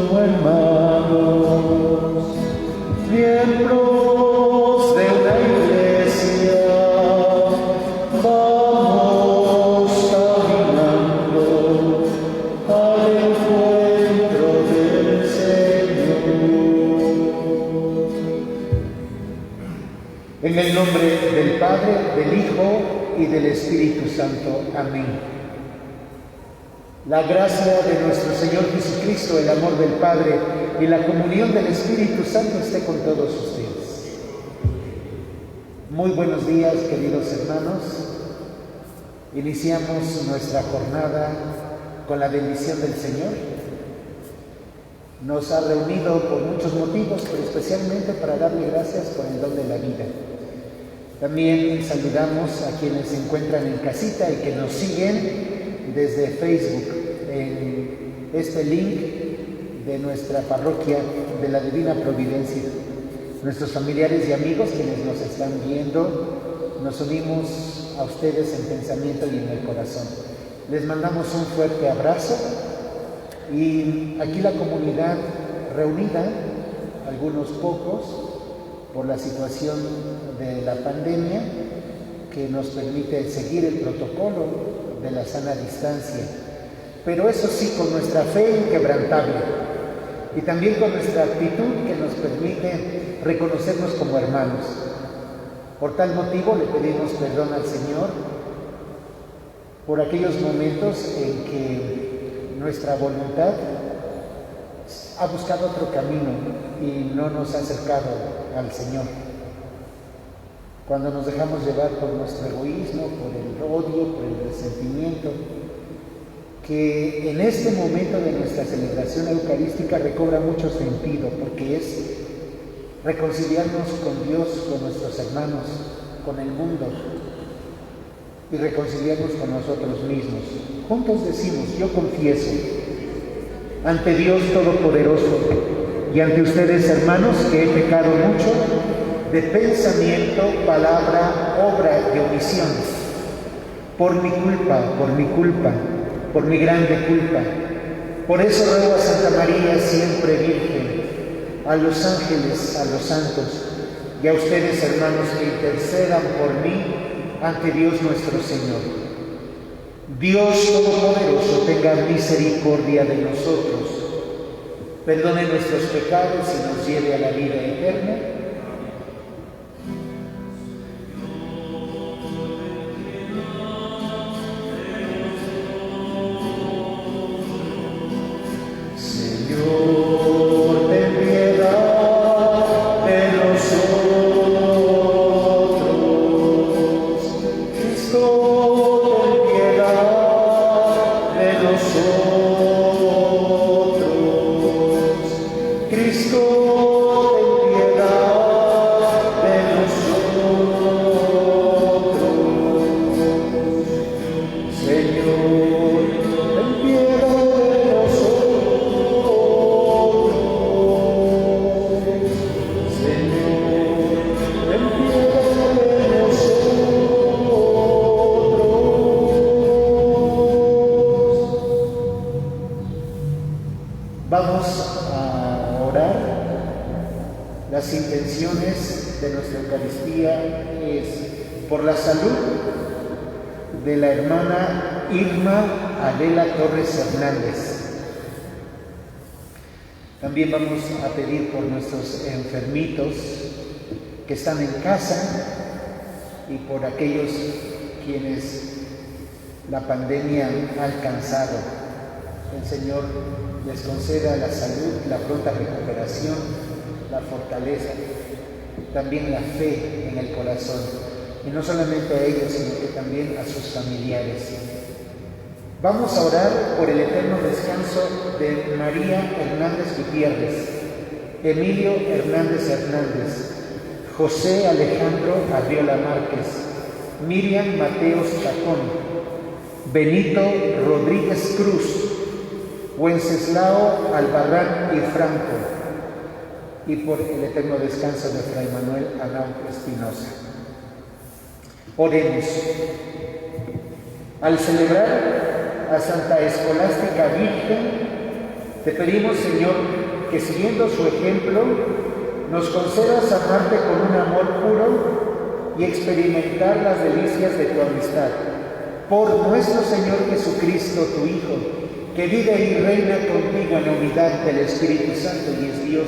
como hermanos, miembros de una iglesia, vamos caminando al encuentro del Señor. En el nombre del Padre, del Hijo y del Espíritu Santo. Amén. La gracia de nuestro Señor Jesucristo, el amor del Padre y la comunión del Espíritu Santo esté con todos ustedes. Muy buenos días, queridos hermanos. Iniciamos nuestra jornada con la bendición del Señor. Nos ha reunido por muchos motivos, pero especialmente para darle gracias por el don de la vida. También saludamos a quienes se encuentran en casita y que nos siguen desde Facebook, en este link de nuestra parroquia de la Divina Providencia. Nuestros familiares y amigos quienes nos están viendo, nos unimos a ustedes en pensamiento y en el corazón. Les mandamos un fuerte abrazo y aquí la comunidad reunida, algunos pocos, por la situación de la pandemia que nos permite seguir el protocolo de la sana distancia, pero eso sí, con nuestra fe inquebrantable y también con nuestra actitud que nos permite reconocernos como hermanos. Por tal motivo le pedimos perdón al Señor por aquellos momentos en que nuestra voluntad ha buscado otro camino y no nos ha acercado al Señor. Cuando nos dejamos llevar por nuestro egoísmo, por el odio, por el resentimiento, que en este momento de nuestra celebración eucarística recobra mucho sentido, porque es reconciliarnos con Dios, con nuestros hermanos, con el mundo y reconciliarnos con nosotros mismos. Juntos decimos: yo confieso ante Dios Todopoderoso y ante ustedes, hermanos, que he pecado mucho de pensamiento, palabra, obra y omisión, por mi culpa, por mi grande culpa. Por eso ruego a Santa María, siempre Virgen, a los ángeles, a los santos y a ustedes, hermanos, que intercedan por mí ante Dios nuestro Señor. Dios Todopoderoso tenga misericordia de nosotros, perdone nuestros pecados y nos lleve a la vida eterna. Vamos a orar. Las intenciones de nuestra Eucaristía es por la salud de la hermana Irma Adela Torres Hernández. También vamos a pedir por nuestros enfermitos que están en casa y por aquellos quienes la pandemia ha alcanzado. El Señor les conceda la salud, la pronta recuperación, la fortaleza, también la fe en el corazón. Y no solamente a ellos, sino que también a sus familiares. Vamos a orar por el eterno descanso de María Hernández Gutiérrez, Emilio Hernández Hernández, José Alejandro Arriola Márquez, Miriam Mateos Chacón, Benito Rodríguez Cruz, Wenceslao Albarrán y Franco, y por el eterno descanso de Fray Manuel Anao Espinosa. Oremos. Al celebrar a Santa Escolástica Virgen, Te pedimos, Señor, que siguiendo su ejemplo, nos concedas amarte con un amor puro y experimentar las delicias de tu amistad. Por nuestro Señor Jesucristo, tu Hijo, que vive y reina contigo en la unidad del Espíritu Santo y es Dios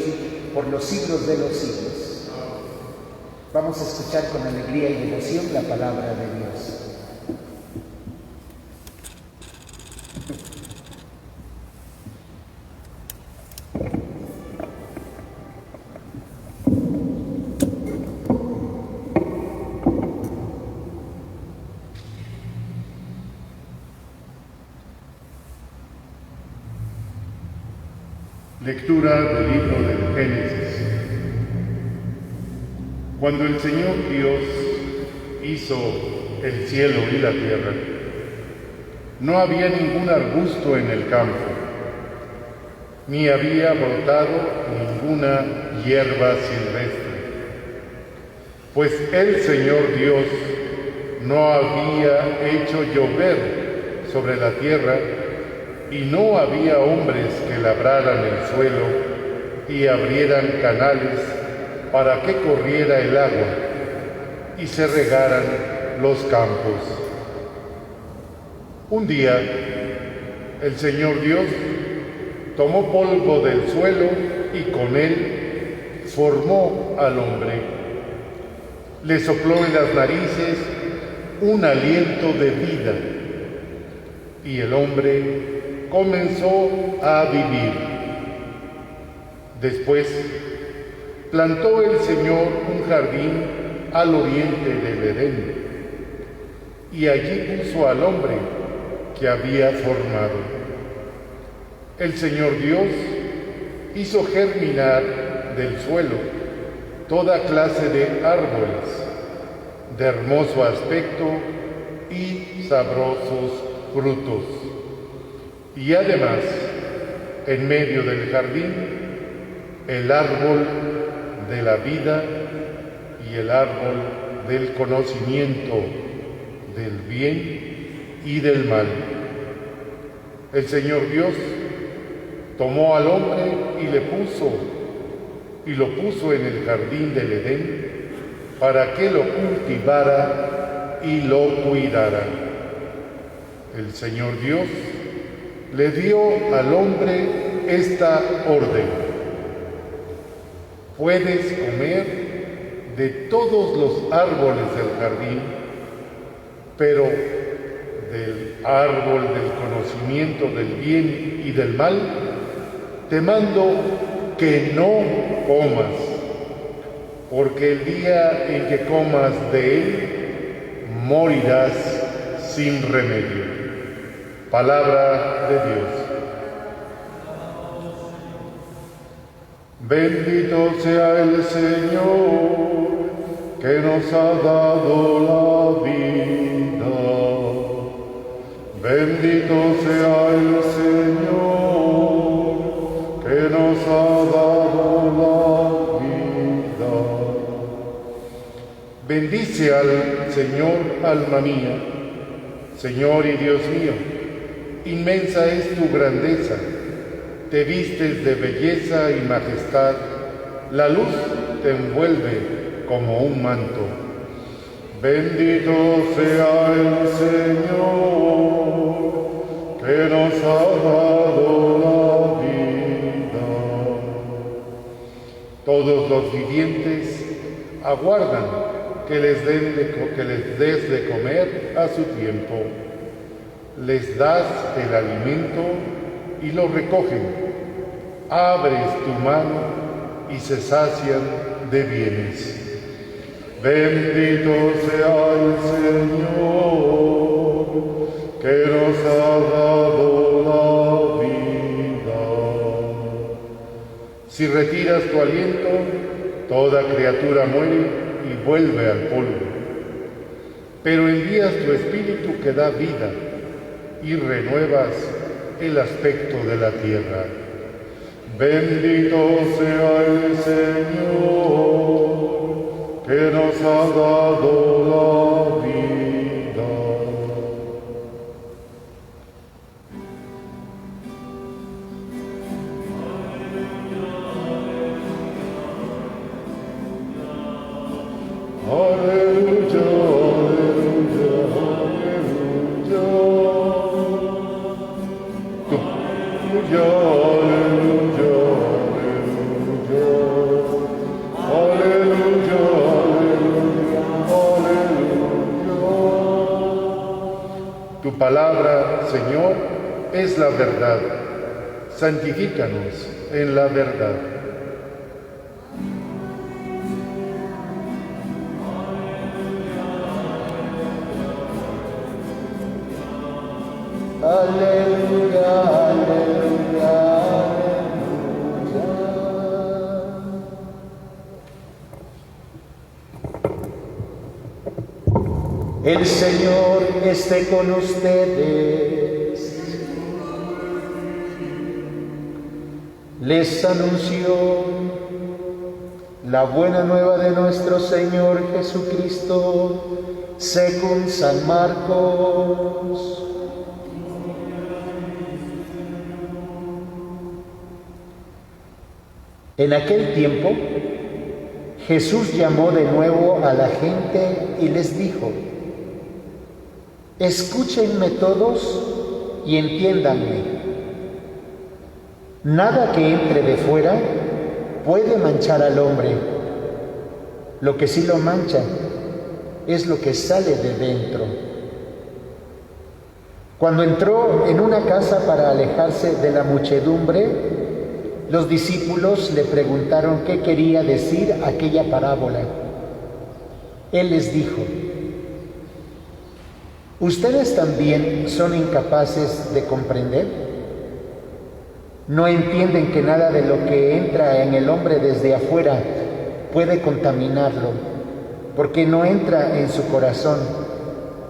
por los siglos de los siglos. Vamos a escuchar con alegría y devoción la palabra de Dios. Lectura del libro del Génesis. Cuando el Señor Dios hizo el cielo y la tierra, no había ningún arbusto en el campo, ni había brotado ninguna hierba silvestre, pues el Señor Dios no había hecho llover sobre la tierra, y no había hombres que labraran el suelo y abrieran canales para que corriera el agua y se regaran los campos. Un día, el Señor Dios tomó polvo del suelo y con él formó al hombre. Le sopló en las narices un aliento de vida y el hombre comenzó a vivir. Después plantó el Señor un jardín al oriente del Edén y allí puso al hombre que había formado. El Señor Dios hizo germinar del suelo toda clase de árboles de hermoso aspecto y sabrosos frutos. Y además, en medio del jardín, el árbol de la vida y el árbol del conocimiento del bien y del mal. El Señor Dios tomó al hombre y lo puso en el jardín del Edén para que lo cultivara y lo cuidara. El Señor Dios le dio al hombre esta orden: puedes comer de todos los árboles del jardín, pero del árbol del conocimiento del bien y del mal te mando que no comas, porque el día en que comas de él morirás sin remedio. Palabra de Dios. Bendito sea el Señor que nos ha dado la vida. Bendito sea el Señor que nos ha dado la vida. Bendice al Señor, alma mía. Señor y Dios mío, inmensa es tu grandeza, te vistes de belleza y majestad, la luz te envuelve como un manto. Bendito sea el Señor que nos ha dado la vida. Todos los vivientes aguardan que les des de comer a su tiempo. Les das el alimento y lo recogen. Abres tu mano y se sacian de bienes. Bendito sea el Señor que nos ha dado la vida. Si retiras tu aliento, toda criatura muere y vuelve al polvo. Pero envías tu espíritu que da vida y renuevas el aspecto de la tierra. Bendito sea el Señor que nos ha dado la vida. Aleluya, aleluya, aleluya, aleluya, aleluya. Tu palabra, Señor, es la verdad. Santifícanos en la verdad. Aleluya, aleluya, aleluya. El Señor esté con ustedes. Les anuncio la buena nueva de nuestro Señor Jesucristo según San Marcos. En aquel tiempo, Jesús llamó de nuevo a la gente y les dijo: escúchenme todos y entiéndanme. Nada que entre de fuera puede manchar al hombre. Lo que sí lo mancha es lo que sale de dentro. Cuando entró en una casa para alejarse de la muchedumbre, los discípulos le preguntaron qué quería decir aquella parábola. Él les dijo: ¿ustedes también son incapaces de comprender? ¿No entienden que nada de lo que entra en el hombre desde afuera puede contaminarlo? Porque no entra en su corazón,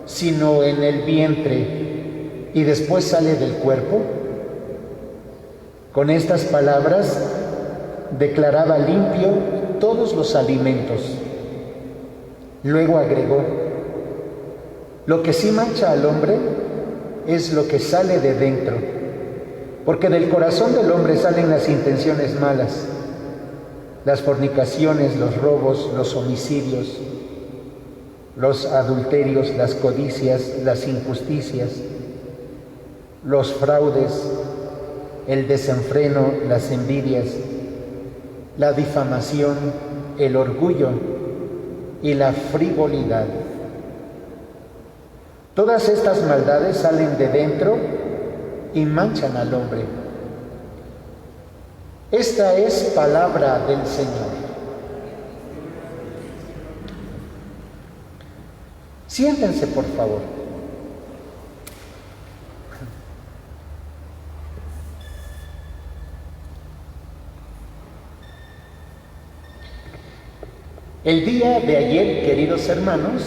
sino en el vientre, y después sale del cuerpo. Con estas palabras declaraba limpio todos los alimentos. Luego agregó: lo que sí mancha al hombre es lo que sale de dentro, porque del corazón del hombre salen las intenciones malas, las fornicaciones, los robos, los homicidios, los adulterios, las codicias, las injusticias, los fraudes, el desenfreno, las envidias, la difamación, el orgullo y la frivolidad. Todas estas maldades salen de dentro y manchan al hombre. Esta es palabra del Señor. Siéntense, por favor. El día de ayer, queridos hermanos,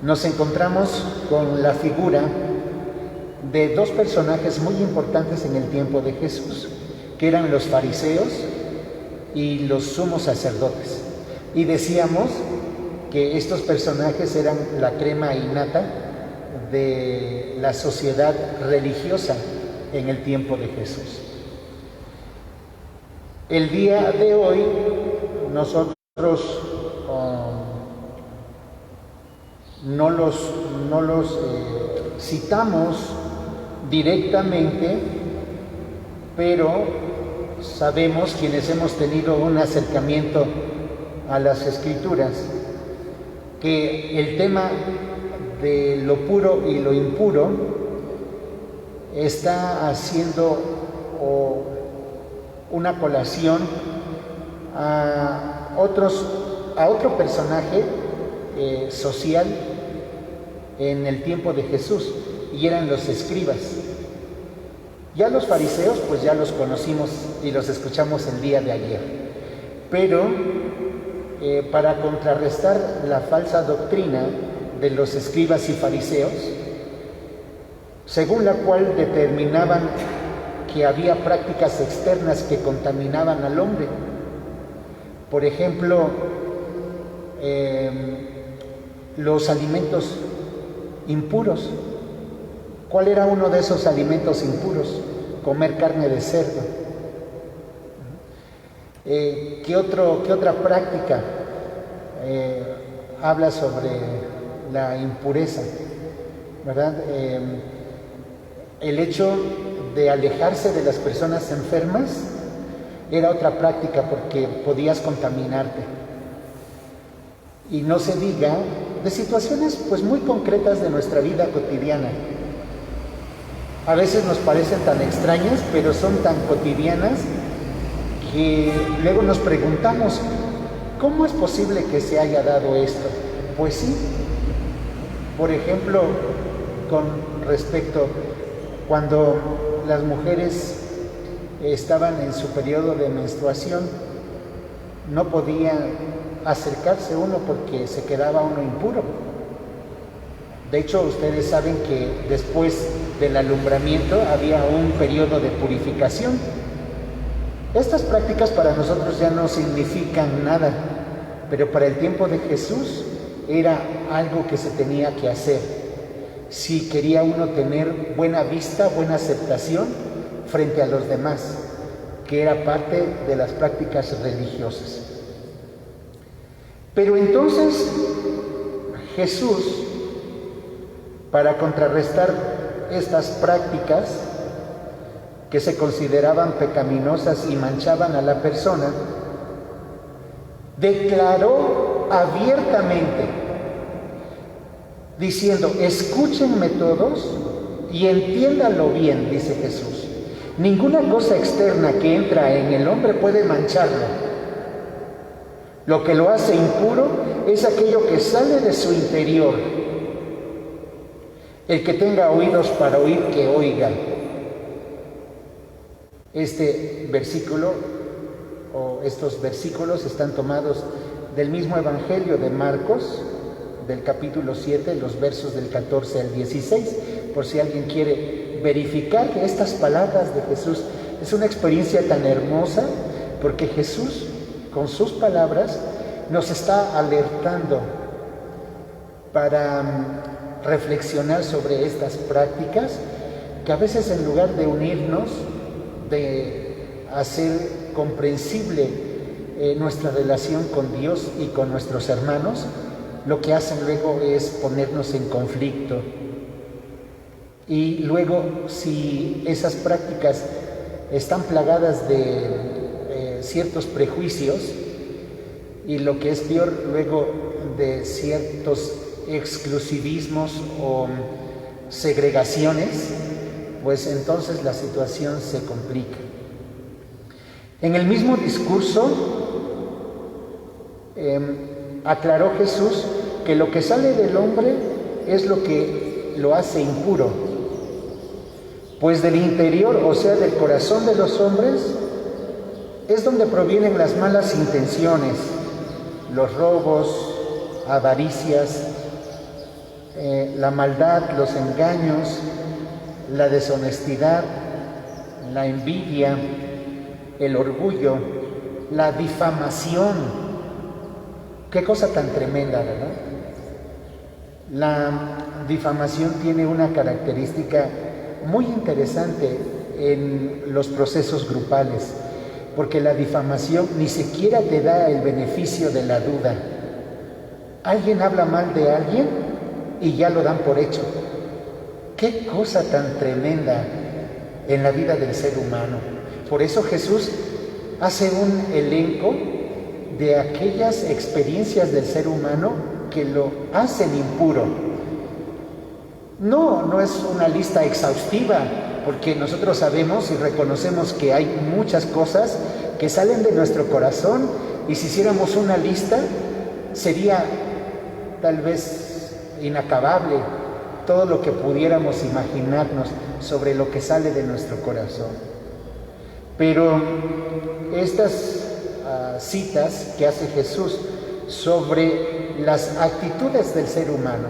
nos encontramos con la figura de dos personajes muy importantes en el tiempo de Jesús, que eran los fariseos y los sumos sacerdotes. Y decíamos que estos personajes eran la crema innata de la sociedad religiosa en el tiempo de Jesús. El día de hoy nosotros no los citamos directamente, pero sabemos, quienes hemos tenido un acercamiento a las Escrituras, que el tema de lo puro y lo impuro está haciendo una colación a otro personaje social en el tiempo de Jesús, y eran los escribas. Ya los fariseos pues ya los conocimos y los escuchamos el día de ayer, pero para contrarrestar la falsa doctrina de los escribas y fariseos, según la cual determinaban que había prácticas externas que contaminaban al hombre. Por ejemplo, los alimentos impuros. ¿Cuál era uno de esos alimentos impuros? Comer carne de cerdo. ¿Qué otra práctica habla sobre la impureza? ¿Verdad? El hecho de alejarse de las personas enfermas era otra práctica porque podías contaminarte. Y no se diga de situaciones pues muy concretas de nuestra vida cotidiana. A veces nos parecen tan extrañas, pero son tan cotidianas que luego nos preguntamos, ¿cómo es posible que se haya dado esto? Pues sí, por ejemplo, con respecto cuando las mujeres estaban en su periodo de menstruación, no podía acercarse uno porque se quedaba uno impuro. De hecho, ustedes saben que después del alumbramiento había un periodo de purificación. Estas prácticas para nosotros ya no significan nada, pero para el tiempo de Jesús era algo que se tenía que hacer. Si quería uno tener buena vista, buena aceptación frente a los demás, que era parte de las prácticas religiosas. Pero entonces Jesús, para contrarrestar estas prácticas que se consideraban pecaminosas y manchaban a la persona, declaró abiertamente, diciendo, escúchenme todos y entiéndanlo bien, dice Jesús. Ninguna cosa externa que entra en el hombre puede mancharlo. Lo que lo hace impuro es aquello que sale de su interior. El que tenga oídos para oír, que oiga. Este versículo, o estos versículos, están tomados del mismo Evangelio de Marcos, del capítulo 7, los versos del 14 al 16, por si alguien quiere verificar que estas palabras de Jesús es una experiencia tan hermosa, porque Jesús, con sus palabras, nos está alertando para reflexionar sobre estas prácticas que a veces, en lugar de unirnos, de hacer comprensible nuestra relación con Dios y con nuestros hermanos, lo que hacen luego es ponernos en conflicto. Y luego, si esas prácticas están plagadas de ciertos prejuicios, y lo que es peor, luego de ciertos exclusivismos o segregaciones, pues entonces la situación se complica. En el mismo discurso aclaró Jesús que lo que sale del hombre es lo que lo hace impuro, pues del interior, o sea, del corazón de los hombres, es donde provienen las malas intenciones, los robos, avaricias, la maldad, los engaños, la deshonestidad, la envidia, el orgullo, la difamación. Qué cosa tan tremenda, ¿verdad? La difamación tiene una característica muy interesante en los procesos grupales, porque la difamación ni siquiera te da el beneficio de la duda. Alguien habla mal de alguien y ya lo dan por hecho. Qué cosa tan tremenda en la vida del ser humano. Por eso Jesús hace un elenco de aquellas experiencias del ser humano que lo hacen impuro. No es una lista exhaustiva, porque nosotros sabemos y reconocemos que hay muchas cosas que salen de nuestro corazón, y si hiciéramos una lista sería tal vez inacabable todo lo que pudiéramos imaginarnos sobre lo que sale de nuestro corazón. Pero estas citas que hace Jesús sobre las actitudes del ser humano,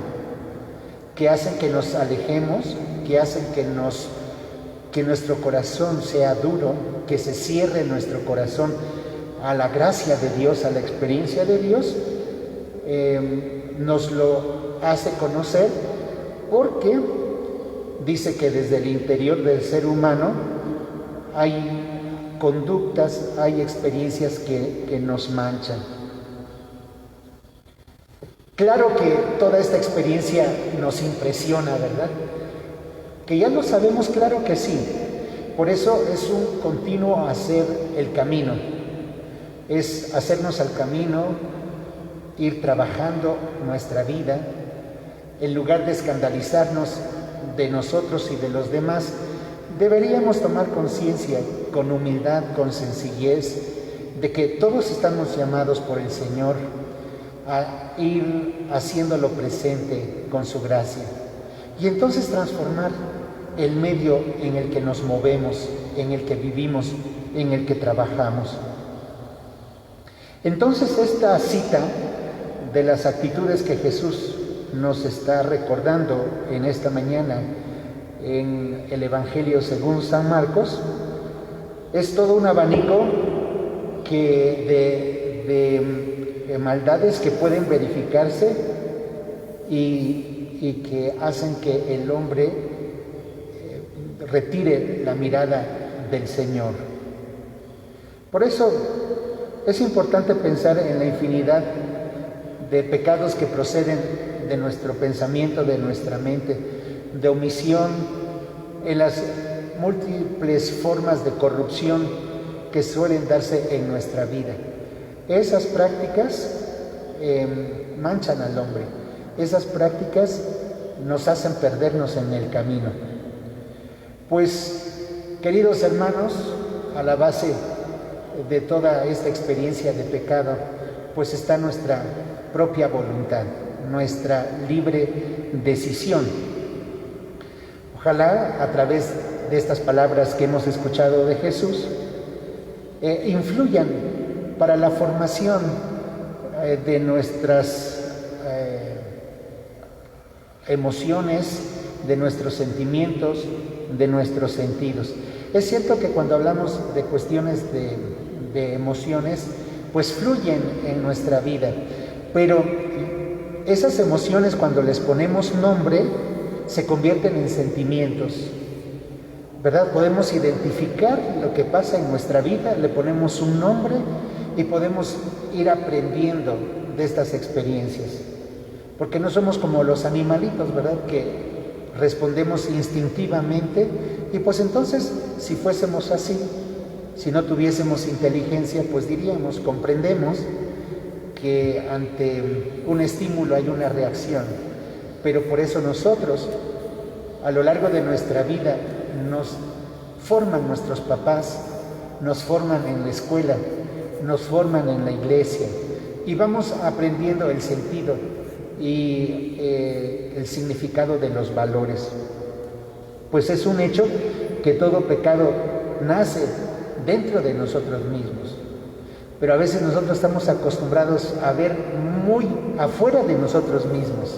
que hacen que nos alejemos, que hacen que nuestro corazón sea duro, que se cierre nuestro corazón a la gracia de Dios, a la experiencia de Dios, nos lo hace conocer, porque dice que desde el interior del ser humano hay conductas, hay experiencias que nos manchan. Claro que toda esta experiencia nos impresiona, ¿verdad? Que ya lo sabemos, claro que sí, Por eso es un continuo hacer el camino, es hacernos al camino, ir trabajando nuestra vida, en lugar de escandalizarnos de nosotros y de los demás. Deberíamos tomar conciencia con humildad, con sencillez, de que todos estamos llamados por el Señor a ir haciéndolo presente con su gracia. Y entonces transformar el medio en el que nos movemos, en el que vivimos, en el que trabajamos. Entonces esta cita de las actitudes que Jesús nos está recordando en esta mañana en el Evangelio según San Marcos, es todo un abanico de maldades que pueden verificarse y que hacen que el hombre retire la mirada del Señor. Por eso es importante pensar en la infinidad de pecados que proceden de nuestro pensamiento, de nuestra mente, de omisión, en las múltiples formas de corrupción que suelen darse en nuestra vida. Esas prácticas manchan al hombre, esas prácticas nos hacen perdernos en el camino. Pues, queridos hermanos, a la base de toda esta experiencia de pecado, pues está nuestra propia voluntad, nuestra libre decisión. Ojalá a través de estas palabras que hemos escuchado de Jesús influyan para la formación de nuestras emociones, de nuestros sentimientos, de nuestros sentidos. Es cierto que cuando hablamos de cuestiones de emociones, pues fluyen en nuestra vida, pero esas emociones, cuando les ponemos nombre, se convierten en sentimientos, ¿verdad? Podemos identificar lo que pasa en nuestra vida, le ponemos un nombre y podemos ir aprendiendo de estas experiencias, porque no somos como los animalitos, ¿verdad?, que respondemos instintivamente. Y pues entonces, si fuésemos así, si no tuviésemos inteligencia, pues diríamos, comprendemos que ante un estímulo hay una reacción, pero por eso nosotros, a lo largo de nuestra vida, nos forman nuestros papás, nos forman en la escuela, nos forman en la iglesia, y vamos aprendiendo el sentido y el significado de los valores. Pues es un hecho que todo pecado nace dentro de nosotros mismos, pero a veces nosotros estamos acostumbrados a ver muy afuera de nosotros mismos.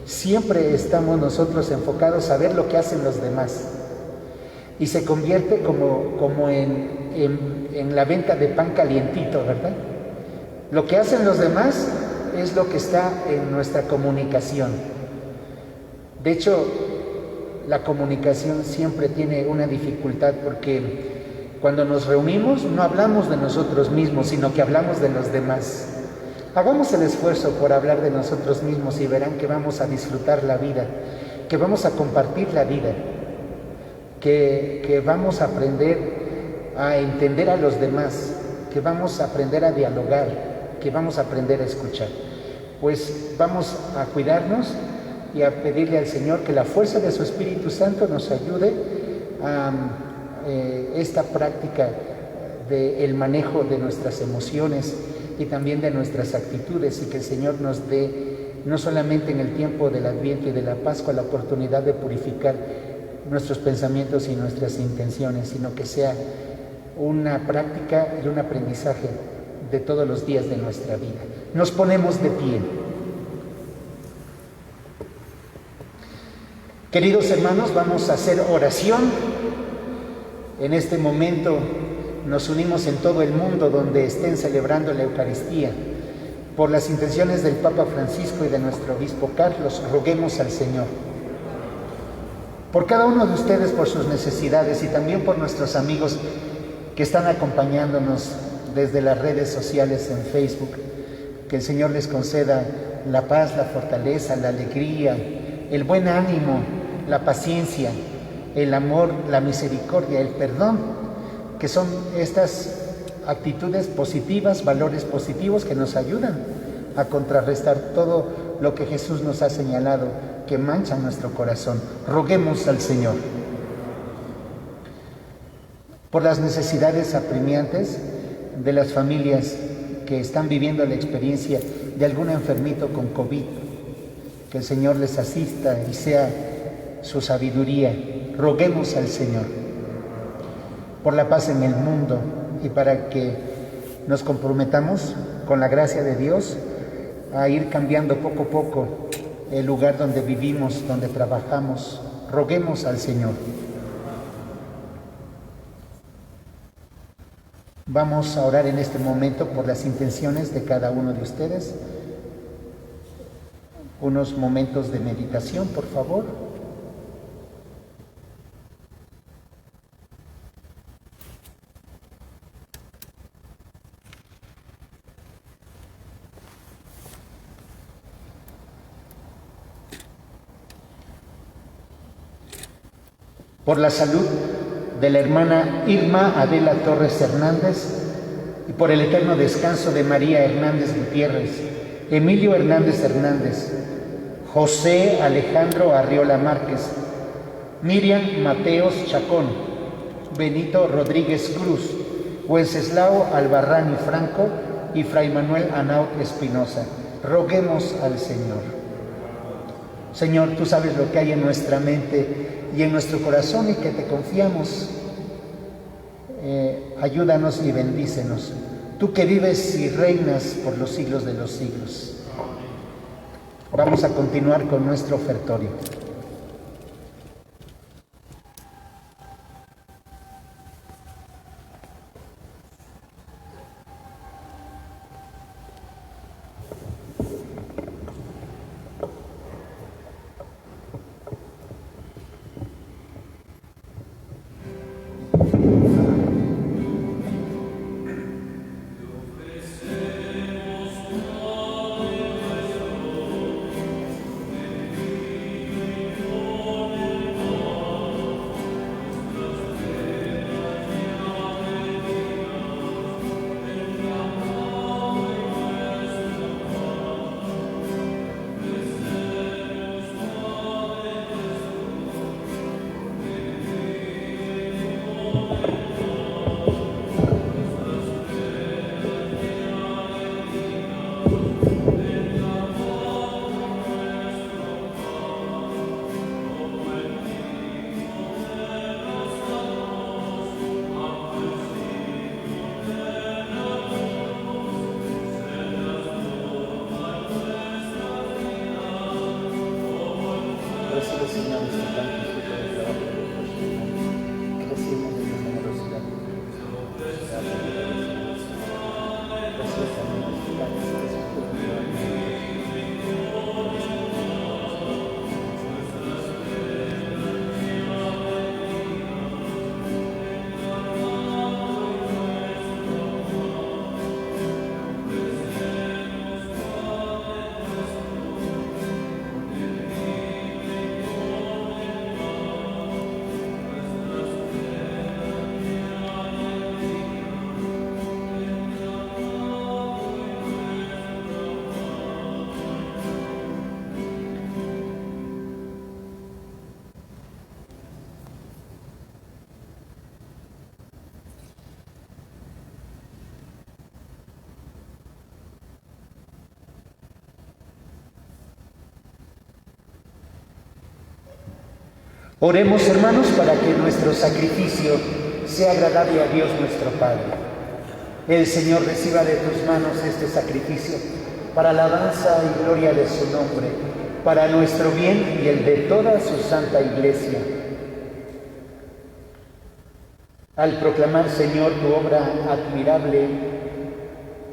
Siempre estamos nosotros enfocados a ver lo que hacen los demás, y se convierte como en la venta de pan calientito, ¿verdad? Lo que hacen los demás es lo que está en nuestra comunicación. De hecho, la comunicación siempre tiene una dificultad, porque cuando nos reunimos no hablamos de nosotros mismos, sino que hablamos de los demás. Hagamos el esfuerzo por hablar de nosotros mismos y verán que vamos a disfrutar la vida, que vamos a compartir la vida, que vamos a aprender a entender a los demás, que vamos a aprender a dialogar, que vamos a aprender a escuchar. Pues vamos a cuidarnos y a pedirle al Señor que la fuerza de su Espíritu Santo nos ayude a esta práctica del manejo de nuestras emociones y también de nuestras actitudes, y que el Señor nos dé, no solamente en el tiempo del Adviento y de la Pascua, la oportunidad de purificar nuestros pensamientos y nuestras intenciones, sino que sea una práctica y un aprendizaje de todos los días de nuestra vida. Nos ponemos de pie. Queridos hermanos, vamos a hacer oración. En este momento nos unimos en todo el mundo donde estén celebrando la Eucaristía. Por las intenciones del Papa Francisco y de nuestro obispo Carlos, roguemos al Señor. Por cada uno de ustedes, por sus necesidades, y también por nuestros amigos que están acompañándonos desde las redes sociales en Facebook, que el Señor les conceda la paz, la fortaleza, la alegría, el buen ánimo, la paciencia, el amor, la misericordia, el perdón, que son estas actitudes positivas, valores positivos que nos ayudan a contrarrestar todo lo que Jesús nos ha señalado que mancha nuestro corazón. Roguemos al Señor por las necesidades apremiantes de las familias que están viviendo la experiencia de algún enfermito con COVID, que el Señor les asista y sea su sabiduría. Roguemos al Señor por la paz en el mundo y para que nos comprometamos con la gracia de Dios a ir cambiando poco a poco el lugar donde vivimos, donde trabajamos. Roguemos al Señor. Vamos a orar en este momento por las intenciones de cada uno de ustedes. Unos momentos de meditación, por favor. Por la salud de la hermana Irma Adela Torres Hernández y por el eterno descanso de María Hernández Gutiérrez, Emilio Hernández Hernández, José Alejandro Arriola Márquez, Miriam Mateos Chacón, Benito Rodríguez Cruz, Wenceslao Albarrán y Franco y Fray Manuel Anaut Espinosa. Roguemos al Señor. Señor, tú sabes lo que hay en nuestra mente y en nuestro corazón y que te confiamos. Ayúdanos y bendícenos. Tú que vives y reinas por los siglos de los siglos. Vamos a continuar con nuestro ofertorio. Oremos, hermanos, para que nuestro sacrificio sea agradable a Dios nuestro Padre. El Señor reciba de tus manos este sacrificio para alabanza y gloria de su nombre, para nuestro bien y el de toda su santa Iglesia. Al proclamar, Señor, tu obra admirable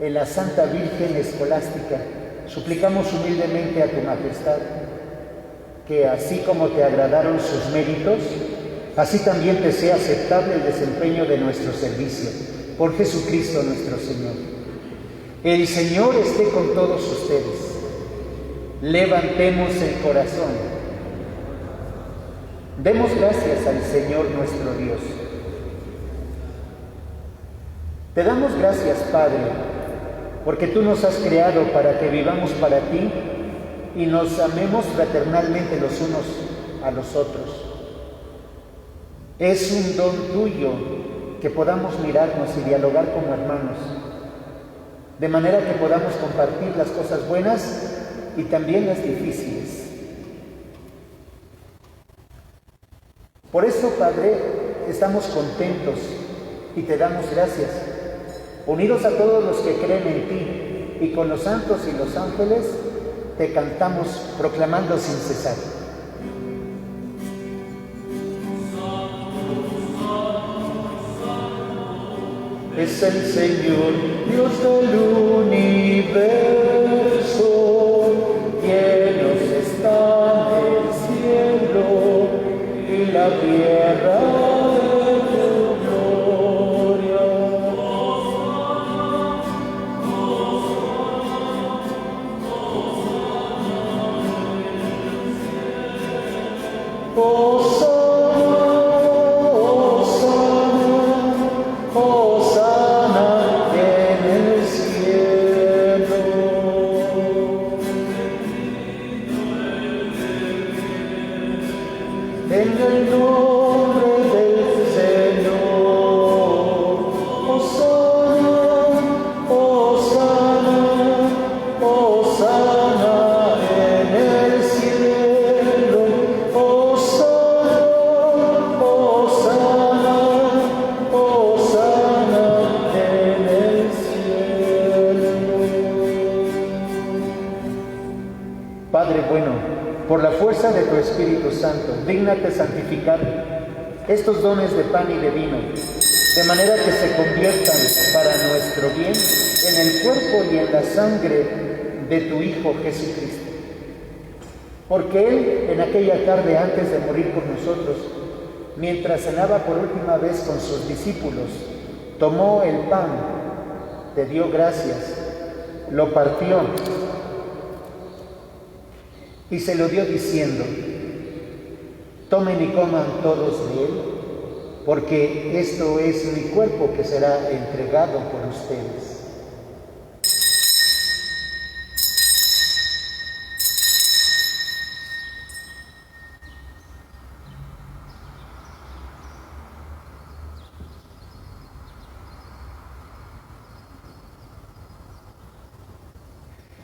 en la Santa Virgen Escolástica, suplicamos humildemente a tu Majestad que así como te agradaron sus méritos, así también te sea aceptable el desempeño de nuestro servicio. Por Jesucristo nuestro Señor. El Señor esté con todos ustedes. Levantemos el corazón. Demos gracias al Señor nuestro Dios. Te damos gracias, Padre, porque tú nos has creado para que vivamos para ti y nos amemos fraternalmente los unos a los otros. Es un don tuyo que podamos mirarnos y dialogar como hermanos, de manera que podamos compartir las cosas buenas y también las difíciles. Por eso, Padre, estamos contentos y te damos gracias, unidos a todos los que creen en ti, y con los santos y los ángeles te cantamos proclamando sin cesar. Es el Señor, Dios del universo, llenos está el cielo y la tierra de tu gloria. En el nombre del Señor, Hosana, Hosana, Hosana en el cielo, Hosana, Hosana, Hosana en el cielo. Padre bueno, por la fuerza de tu Espíritu Santo, dígnate santificar estos dones de pan y de vino, de manera que se conviertan para nuestro bien en el cuerpo y en la sangre de tu Hijo Jesucristo. Porque Él, en aquella tarde antes de morir por nosotros, mientras cenaba por última vez con sus discípulos, tomó el pan, te dio gracias, lo partió y se lo dio diciendo: tomen y coman todos de él, porque esto es mi cuerpo que será entregado por ustedes.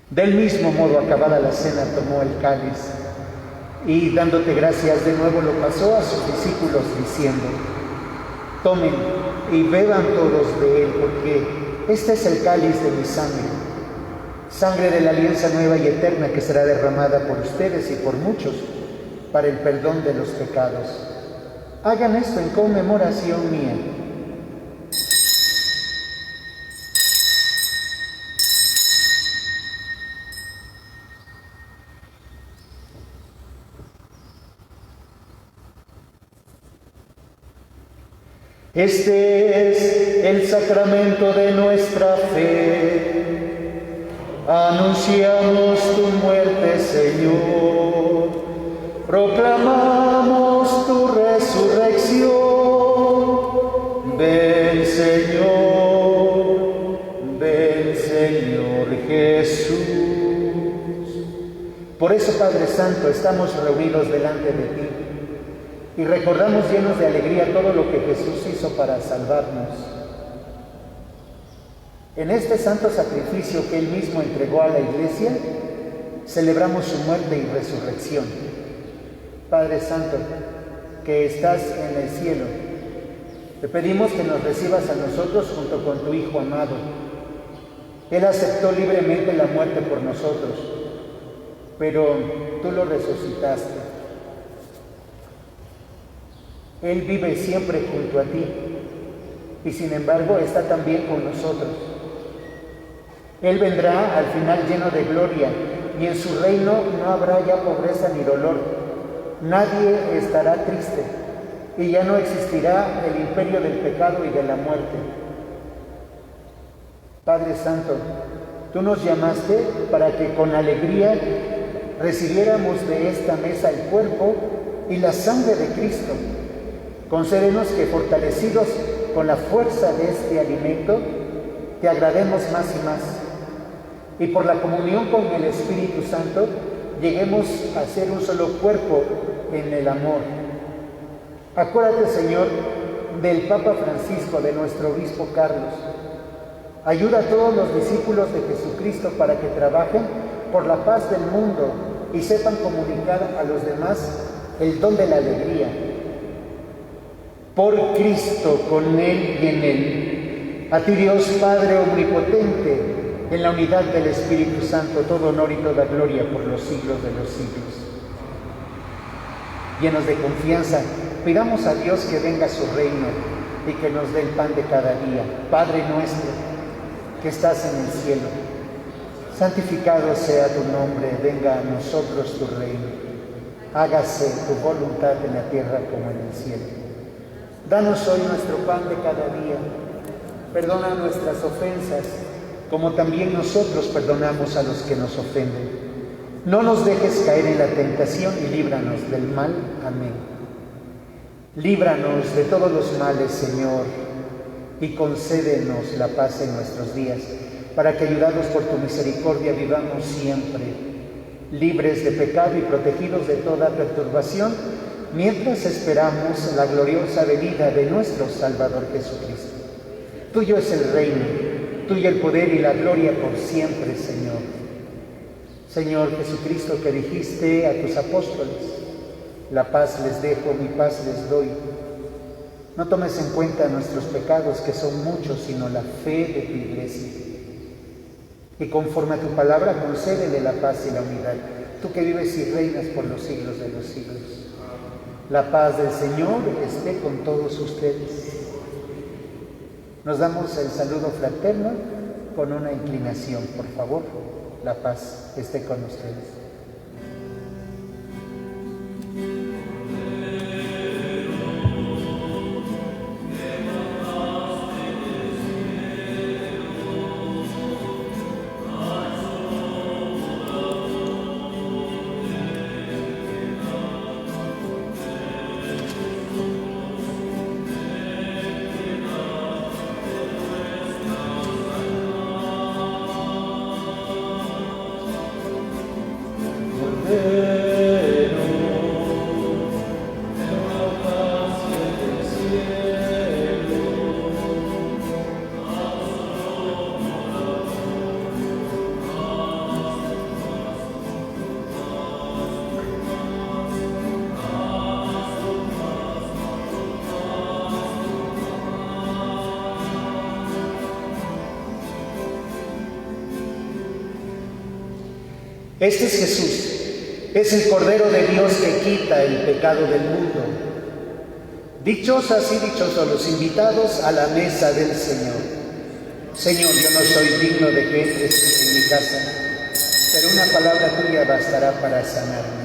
Del mismo modo, acabada la cena, tomó el cáliz y, dándote gracias, de nuevo lo pasó a sus discípulos diciendo: tomen y beban todos de él, porque este es el cáliz de mi sangre, sangre de la alianza nueva y eterna que será derramada por ustedes y por muchos para el perdón de los pecados. Hagan esto en conmemoración mía. Este es el sacramento de nuestra fe. Anunciamos tu muerte, Señor. Proclamamos tu resurrección. Ven, Señor Jesús. Por eso, Padre Santo, estamos reunidos delante de ti y recordamos llenos de alegría todo lo que Jesús hizo para salvarnos. En este santo sacrificio que Él mismo entregó a la Iglesia, celebramos su muerte y resurrección. Padre Santo, que estás en el cielo, te pedimos que nos recibas a nosotros junto con tu Hijo amado. Él aceptó libremente la muerte por nosotros, pero tú lo resucitaste. Él vive siempre junto a ti y sin embargo está también con nosotros. Él vendrá al final lleno de gloria y en su reino no habrá ya pobreza ni dolor. Nadie estará triste y ya no existirá el imperio del pecado y de la muerte. Padre Santo, tú nos llamaste para que con alegría recibiéramos de esta mesa el cuerpo y la sangre de Cristo, concédenos que, fortalecidos con la fuerza de este alimento, te agrademos más y más, y por la comunión con el Espíritu Santo lleguemos a ser un solo cuerpo en el amor. Acuérdate, Señor, del Papa Francisco, de nuestro obispo Carlos. Ayuda a todos los discípulos de Jesucristo para que trabajen por la paz del mundo y sepan comunicar a los demás el don de la alegría. Por Cristo, con Él y en Él, a ti, Dios Padre omnipotente, en la unidad del Espíritu Santo, todo honor y toda gloria por los siglos de los siglos. Llenos de confianza, pidamos a Dios que venga a su reino y que nos dé el pan de cada día. Padre nuestro, que estás en el cielo, santificado sea tu nombre, venga a nosotros tu reino. Hágase tu voluntad en la tierra como en el cielo. Danos hoy nuestro pan de cada día. Perdona nuestras ofensas, como también nosotros perdonamos a los que nos ofenden. No nos dejes caer en la tentación y líbranos del mal. Amén. Líbranos de todos los males, Señor, y concédenos la paz en nuestros días, para que, ayudados por tu misericordia, vivamos siempre libres de pecado y protegidos de toda perturbación, mientras esperamos la gloriosa venida de nuestro Salvador Jesucristo. Tuyo es el reino, tuyo el poder y la gloria por siempre, Señor. Señor Jesucristo, que dijiste a tus apóstoles: la paz les dejo, mi paz les doy. No tomes en cuenta nuestros pecados, que son muchos, sino la fe de tu Iglesia. Y conforme a tu palabra, concédele la paz y la unidad, tú que vives y reinas por los siglos de los siglos. La paz del Señor esté con todos ustedes. Nos damos el saludo fraterno con una inclinación, por favor. La paz esté con ustedes. Este es Jesús, es el Cordero de Dios que quita el pecado del mundo. Dichosas y dichosos los invitados a la mesa del Señor. Señor, yo no soy digno de que entres en mi casa, pero una palabra tuya bastará para sanarme.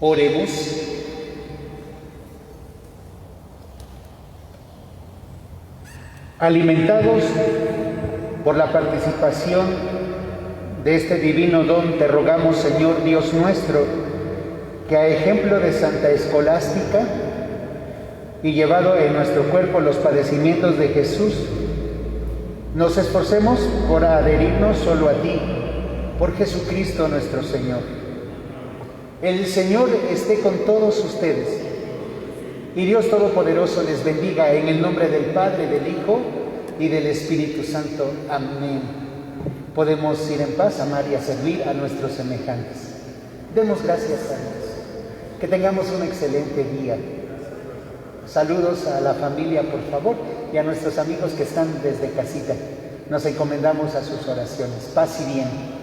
Oremos. Alimentados por la participación de este divino don, te rogamos, Señor Dios nuestro, que a ejemplo de Santa Escolástica y llevado en nuestro cuerpo los padecimientos de Jesús, nos esforcemos por adherirnos solo a ti, por Jesucristo nuestro Señor. El Señor esté con todos ustedes, y Dios Todopoderoso les bendiga en el nombre del Padre, del Hijo y del Espíritu Santo. Amén. Podemos ir en paz, amar y a servir a nuestros semejantes. Demos gracias a Dios. Que tengamos un excelente día. Saludos a la familia, por favor, y a nuestros amigos que están desde casita. Nos encomendamos a sus oraciones. Paz y bien.